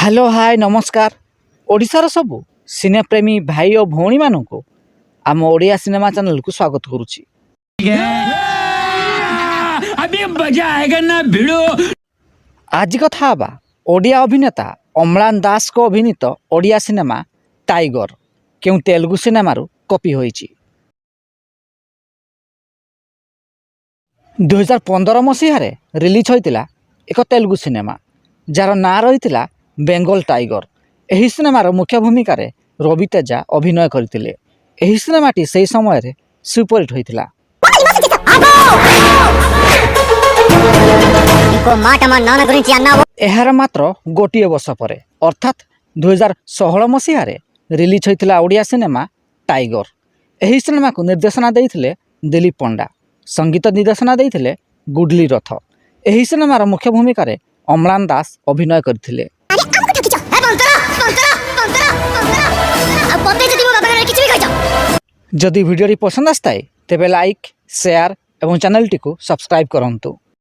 Hello hi नमस्कार ओडिशार सबु सिनेप्रेमी भाई और भौणी मानू आम ओडिया सिनेमा चैनल को स्वागत करुच्ची। अभी मजा आएगा ना भिड़ो। आज कथा हवा ओडिया अभिनेता अम्लान दास को अभिनीत ओडिया सिनेमा टाइगर क्यों तेलुगु सिनेमारू कॉपी होईची। 2015 मसीह रिलीज होइतिला एक तेलुगु सिनेमा जार ना रही बेंगल टाइगर। एही सिनेमार मुख्य भूमिका रे रवि तेजा अभिनय करथिले। एही सिनेमाटी सेही समय रे सुपरहिट होइतिला। एहार मात्र गोटिए वर्ष पर अर्थात 2016 मसीह रिलीज होइतिला ओडिया सिनेमा टाइगर। एही सिनेमा को निर्देशना देइथिले दिलीप पंडा, संगीत निर्देशना देइथिले गुडली रथ। एही सिनेमार मुख्य भूमिका रे अम्लान दास अभिनय करथिले। जदि वीडियो पसंद आए तेबे लाइक शेयर एवं चैनल टी को सब्सक्राइब करंतु।